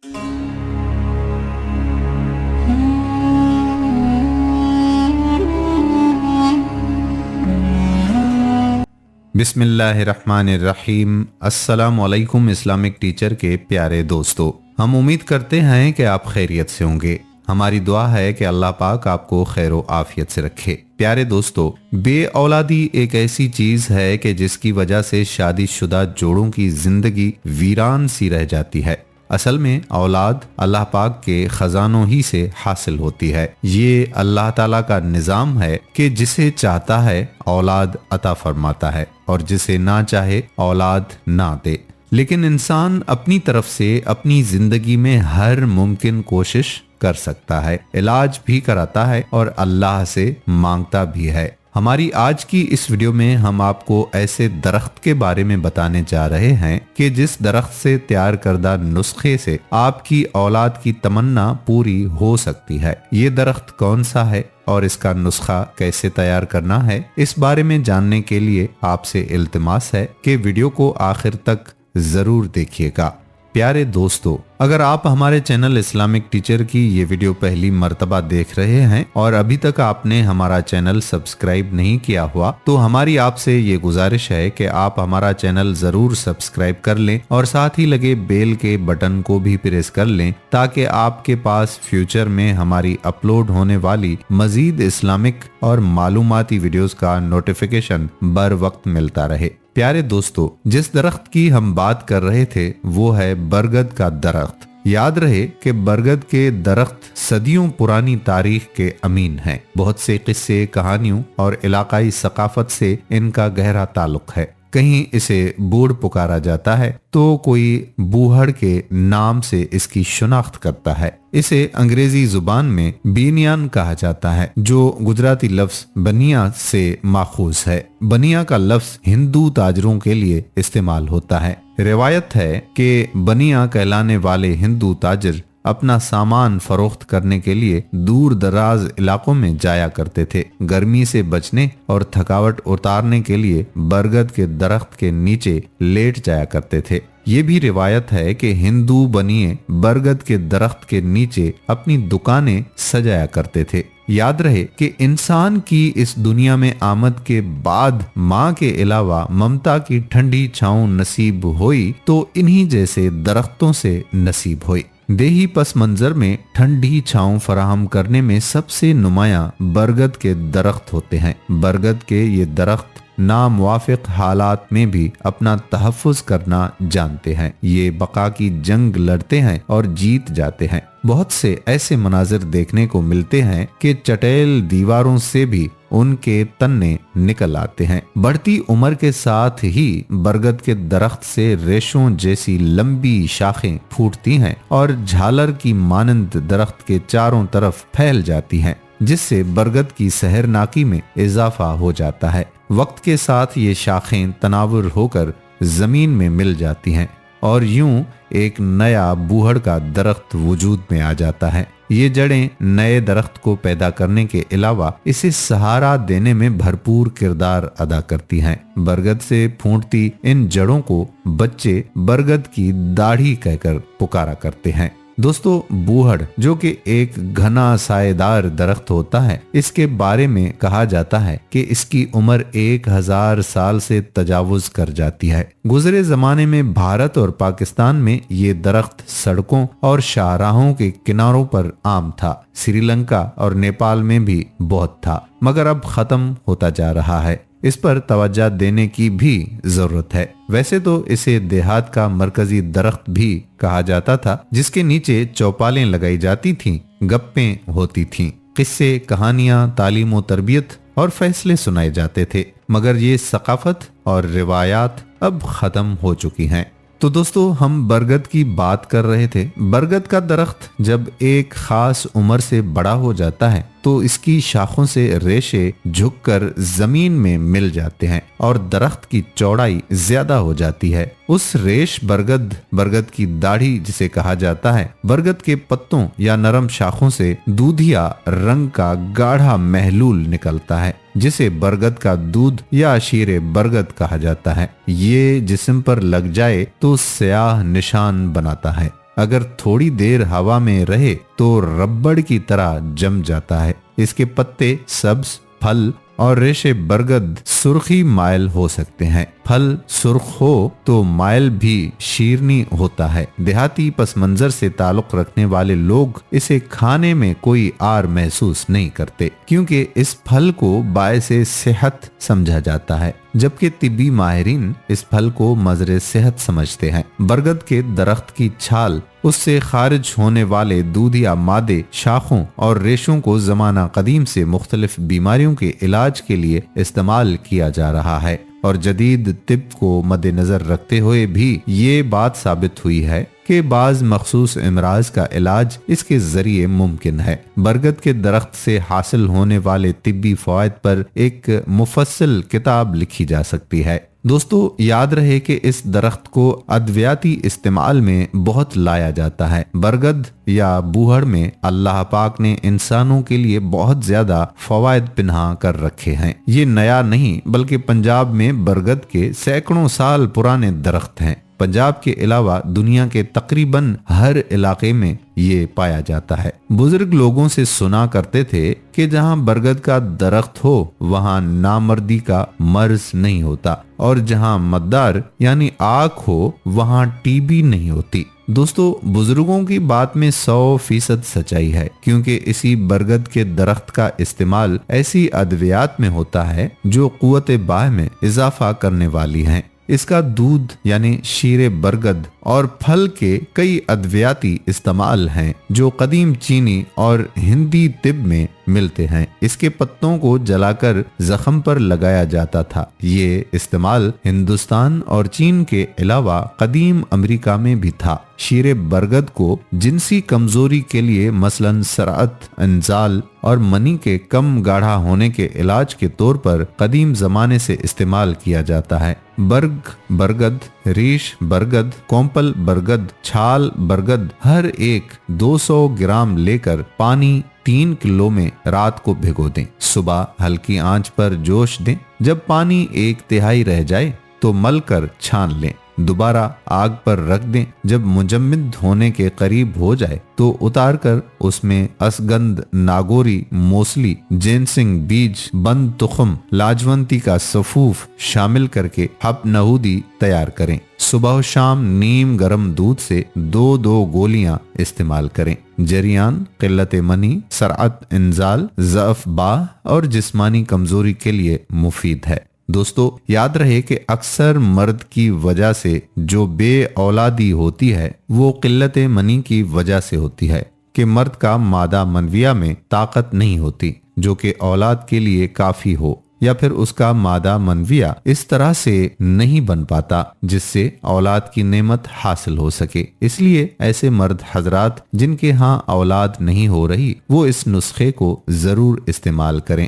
बिस्मिल्लाहिर्रहमानिर्रहीम। अस्सलाम वालेकुम इस्लामिक टीचर के प्यारे दोस्तों, हम उम्मीद करते हैं कि आप खैरियत से होंगे। हमारी दुआ है कि अल्लाह पाक आपको खैर व आफियत से रखे। प्यारे दोस्तों, बे औलादी एक ऐसी चीज है कि जिसकी वजह से शादीशुदा जोड़ों की जिंदगी वीरान सी रह जाती है। असल में औलाद अल्लाह पाक के खजानों ही से हासिल होती है। ये अल्लाह ताला का निज़ाम है कि जिसे चाहता है औलाद अता फरमाता है और जिसे ना चाहे औलाद ना दे। लेकिन इंसान अपनी तरफ से अपनी जिंदगी में हर मुमकिन कोशिश कर सकता है, इलाज भी कराता है और अल्लाह से मांगता भी है। हमारी आज की इस वीडियो में हम आपको ऐसे दरख्त के बारे में बताने जा रहे हैं कि जिस दरख्त से तैयार करदा नुस्खे से आपकी औलाद की तमन्ना पूरी हो सकती है। ये दरख्त कौन सा है और इसका नुस्खा कैसे तैयार करना है, इस बारे में जानने के लिए आपसे इल्तिमास है कि वीडियो को आखिर तक जरूर देखिएगा। प्यारे दोस्तों, अगर आप हमारे चैनल इस्लामिक टीचर की ये वीडियो पहली मर्तबा देख रहे हैं और अभी तक आपने हमारा चैनल सब्सक्राइब नहीं किया हुआ, तो हमारी आपसे ये गुजारिश है कि आप हमारा चैनल जरूर सब्सक्राइब कर लें और साथ ही लगे बेल के बटन को भी प्रेस कर लें ताकि आपके पास फ्यूचर में हमारी अपलोड होने वाली मजीद इस्लामिक और मालूमाती वीडियोस का नोटिफिकेशन बर वक्त मिलता रहे। प्यारे दोस्तों, जिस दरख्त की हम बात कर रहे थे वो है बरगद का दरख्त। याद रहे कि बरगद के दरख्त सदियों पुरानी तारीख के अमीन हैं। बहुत से किस्से, कहानियों और इलाकाई सकाफत से इनका गहरा ताल्लुक है। कहीं इसे बूढ़ पुकारा जाता है तो कोई बूहड़ के नाम से इसकी शिनाख्त करता है। इसे अंग्रेजी जुबान में banyan कहा जाता है, जो गुजराती लफ्ज बनिया से माखूज है। बनिया का लफ्ज हिंदू ताजरों के लिए इस्तेमाल होता है। रिवायत है कि बनिया कहलाने वाले हिंदू ताजर अपना सामान फरोख्त करने के लिए दूर दराज इलाकों में जाया करते थे। गर्मी से बचने और थकावट उतारने के लिए बरगद के दरख्त के नीचे लेट जाया करते थे। ये भी रिवायत है कि हिंदू बनिए बरगद के दरख्त के नीचे अपनी दुकानें सजाया करते थे। याद रहे कि इंसान की इस दुनिया में आमद के बाद माँ के अलावा ममता की ठंडी छाँव नसीब हुई तो इन्हीं जैसे दरख्तों से नसीब हुई। देही पस मंजर में ठंडी छाँव फराहम करने में सबसे नुमाया बरगद के दरख्त होते हैं। बरगद के ये दरख्त नामुवाफिक हालात में भी अपना तहफ़्फ़ुज़ करना जानते हैं। ये बका की जंग लड़ते हैं और जीत जाते हैं। बहुत से ऐसे मनाजिर देखने को मिलते हैं कि चटेल दीवारों से भी उनके तन्ने निकल आते हैं। बढ़ती उम्र के साथ ही बरगद के दरख्त से रेशों जैसी लंबी शाखें फूटती हैं और झालर की मानंद दरख्त के चारों तरफ फैल जाती हैं, जिससे बरगद की सहरनाकी में इजाफा हो जाता है। वक्त के साथ ये शाखें तनावुर होकर जमीन में मिल जाती हैं और यूं एक नया बूहड़ का दरख्त वजूद में आ जाता है। ये जड़ें नए दरख्त को पैदा करने के अलावा इसे सहारा देने में भरपूर किरदार अदा करती हैं। बरगद से फूटती इन जड़ों को बच्चे बरगद की दाढ़ी कहकर पुकारा करते हैं। दोस्तों, बूहड़ जो कि एक घना सायेदार दरख्त होता है, इसके बारे में कहा जाता है कि इसकी उम्र 1000 साल से तजावुज कर जाती है। गुजरे जमाने में भारत और पाकिस्तान में ये दरख्त सड़कों और शाहराहों के किनारों पर आम था। श्रीलंका और नेपाल में भी बहुत था, मगर अब खत्म होता जा रहा है। इस पर तवज्जो देने की भी जरूरत है। वैसे तो इसे देहात का मरकजी दरख्त भी कहा जाता था, जिसके नीचे चौपालें लगाई जाती थीं, गप्पें होती थीं, किस्से, कहानियां, तालीम व तरबियत और फैसले सुनाए जाते थे। मगर ये सकाफत और रिवायात अब खत्म हो चुकी हैं। तो दोस्तों, हम बरगद की बात कर रहे थे। बरगद का दरख्त जब एक खास उम्र से बड़ा हो जाता है तो इसकी शाखों से रेशे झुककर जमीन में मिल जाते हैं और दरख्त की चौड़ाई ज्यादा हो जाती है। उस रेश बरगद की दाढ़ी जिसे कहा जाता है, बरगद के पत्तों या नरम शाखों से दूधिया रंग का गाढ़ा महलूल निकलता है, जिसे बरगद का दूध या शीरे बरगद कहा जाता है। ये जिस्म पर लग जाए तो स्याह निशान बनाता है। अगर थोड़ी देर हवा में रहे तो रबड़ की तरह जम जाता है। इसके पत्ते सब्ज, फल और रेशे बरगद सुर्खी माइल हो सकते हैं। फल सुर्ख हो तो माइल भी शीरनी होता है। देहाती पस मंजर से ताल्लुक रखने वाले लोग इसे खाने में कोई आर महसूस नहीं करते, क्योंकि इस फल को बायसे सेहत समझा जाता है, जबकि तिब्बी माहिरीन इस फल को मजरे सेहत समझते हैं। बरगद के दरख्त की छाल, उससे खारिज होने वाले दूधिया मादे, शाखों और रेशों को जमाना कदीम से मुख्तलिफ बीमारियों के इलाज के लिए इस्तेमाल किया जा रहा है, और जदीद तिब को मद्देनजर रखते हुए भी ये बात साबित हुई है कि बाज मखसूस इमराज का इलाज इसके जरिए मुमकिन है। बरगद के दरख्त से हासिल होने वाले तिब्बी फवायद पर एक मुफस्सल किताब लिखी जा सकती है। दोस्तों, याद रहे कि इस दरख्त को अद्वियाती इस्तेमाल में बहुत लाया जाता है। बरगद या बूहड़ में अल्लाह पाक ने इंसानों के लिए बहुत ज्यादा फवायद पिन्हा कर रखे हैं। ये नया नहीं, बल्कि पंजाब में बरगद के सैकड़ों साल पुराने दरख्त हैं। पंजाब के अलावा दुनिया के तकरीबन हर इलाके में ये पाया जाता है। बुजुर्ग लोगों से सुना करते थे कि जहाँ बरगद का दरख्त हो वहाँ नामर्दी का मर्ज नहीं होता, और जहाँ मद्दार यानी आग हो वहाँ टीबी नहीं होती। दोस्तों, बुजुर्गों की बात में 100% सच्चाई है, क्योंकि इसी बरगद के दरख्त का इस्तेमाल ऐसी अद्वियात में होता है जो कुव्वत बाह में इजाफा करने वाली हैं। इसका दूध यानी शीरे बरगद और फल के कई अद्वियाती इस्तेमाल हैं जो कदीम चीनी और हिंदी तिब में मिलते हैं। इसके पत्तों को जलाकर जख्म पर लगाया जाता था। ये इस्तेमाल हिंदुस्तान और चीन के अलावा कदीम अमेरिका में भी था। शीरे बरगद को जिनसी कमजोरी के लिए मसलन सरात, इंजाल और मनी के कम गाढ़ा होने के इलाज के तौर पर कदीम जमाने से इस्तेमाल किया जाता है। बर्ग बरगद, रीश बरगद, कोंपल बरगद, छाल बरगद हर एक 200 ग्राम लेकर पानी 3 किलो में रात को भिगो दें। सुबह हल्की आंच पर जोश दें। जब पानी 1/3 रह जाए तो मल कर छान लें। दोबारा आग पर रख दें। जब मुजम्मिद होने के करीब हो जाए तो उतार कर उसमें असगंध, नागोरी, मोसली, जेनसिंग बीज, बंद तुखम, लाजवंती का सफूफ शामिल करके हब नहूदी तैयार करें। सुबह शाम नीम गरम दूध से 2-2 गोलियां इस्तेमाल करें। जरियान, किल्लत मनी, सरात, इंजाल, ज़अफ़ बाह और जिस्मानी कमजोरी के लिए मुफीद है। दोस्तों, याद रहे कि अक्सर मर्द की वजह से जो बे औलादी होती है वो किल्लत मनी की वजह से होती है कि मर्द का मादा मनविया में ताकत नहीं होती जो कि औलाद के लिए काफी हो, या फिर उसका मादा मनविया इस तरह से नहीं बन पाता जिससे औलाद की नेमत हासिल हो सके। इसलिए ऐसे मर्द हजरात जिनके यहाँ औलाद नहीं हो रही वो इस नुस्खे को जरूर इस्तेमाल करें।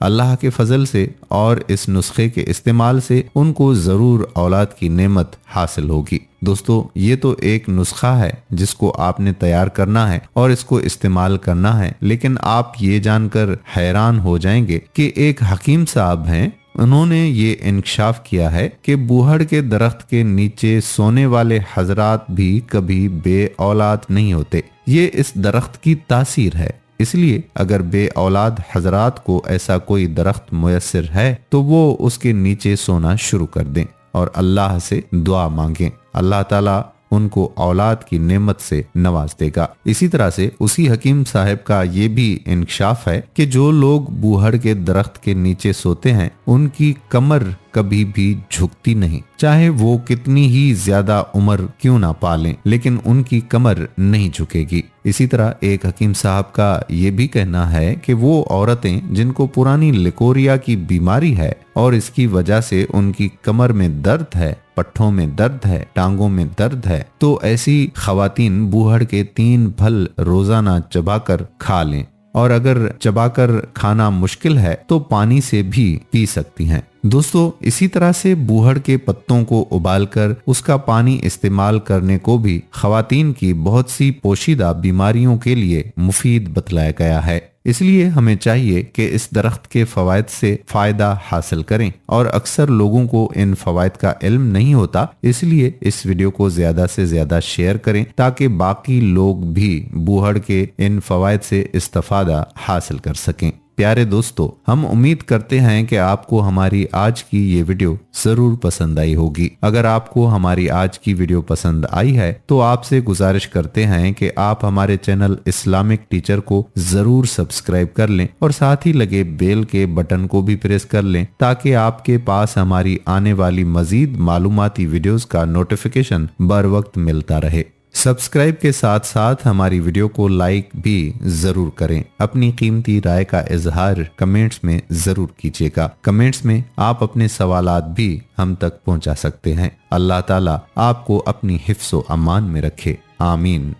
अल्लाह के फजल से और इस नुस्खे के इस्तेमाल से उनको जरूर औलाद की नेमत हासिल होगी। दोस्तों, ये तो एक नुस्खा है जिसको आपने तैयार करना है और इसको इस्तेमाल करना है, लेकिन आप ये जानकर हैरान हो जाएंगे कि एक हकीम साहब हैं, उन्होंने ये इंकशाफ किया है कि बूहड़ के दरख्त के नीचे सोने वाले हजरात भी कभी बे औलाद नहीं होते। ये इस दरख्त की तासीर है। इसलिए अगर बे औलाद हजरात को ऐसा कोई दरख्त मुयस्सर है तो वो उसके नीचे सोना शुरू कर दें और अल्लाह से दुआ मांगें। अल्लाह ताला उनको औलाद की नेमत से नवाज देगा। इसी तरह से उसी हकीम साहब का ये भी इंकशाफ है कि जो लोग बूहड़ के दरख्त के नीचे सोते हैं उनकी कमर कभी भी झुकती नहीं, चाहे वो कितनी ही ज्यादा उम्र क्यों ना पालें, लेकिन उनकी कमर नहीं झुकेगी। इसी तरह एक हकीम साहब का ये भी कहना है कि वो औरतें जिनको पुरानी लिकोरिया की बीमारी है और इसकी वजह से उनकी कमर में दर्द है, पट्ठों में दर्द है, टांगों में दर्द है, तो ऐसी खवातीन बूहड़ के 3 फल रोजाना चबाकर खा लें, और अगर चबाकर खाना मुश्किल है तो पानी से भी पी सकती हैं। दोस्तों, इसी तरह से बूहड़ के पत्तों को उबालकर उसका पानी इस्तेमाल करने को भी खवातीन की बहुत सी पोशीदा बीमारियों के लिए मुफीद बतलाया गया है। इसलिए हमें चाहिए कि इस दरख्त के फवायद से फायदा हासिल करें, और अक्सर लोगों को इन फवायद का इल्म नहीं होता, इसलिए इस वीडियो को ज्यादा से ज्यादा शेयर करें ताकि बाकी लोग भी बूहड़ के इन फवायद से इस्तेफादा हासिल कर सकें। प्यारे दोस्तों, हम उम्मीद करते हैं कि आपको हमारी आज की ये वीडियो जरूर पसंद आई होगी। अगर आपको हमारी आज की वीडियो पसंद आई है तो आपसे गुजारिश करते हैं कि आप हमारे चैनल इस्लामिक टीचर को जरूर सब्सक्राइब कर लें और साथ ही लगे बेल के बटन को भी प्रेस कर लें ताकि आपके पास हमारी आने वाली मजीद मालूमाती वीडियोस का नोटिफिकेशन बर वक्त मिलता रहे। सब्सक्राइब के साथ साथ हमारी वीडियो को लाइक भी जरूर करें। अपनी कीमती राय का इजहार कमेंट्स में जरूर कीजिएगा। कमेंट्स में आप अपने सवालात भी हम तक पहुंचा सकते हैं। अल्लाह ताला आपको अपनी हिफ्ज़ो अमान में रखे। आमीन।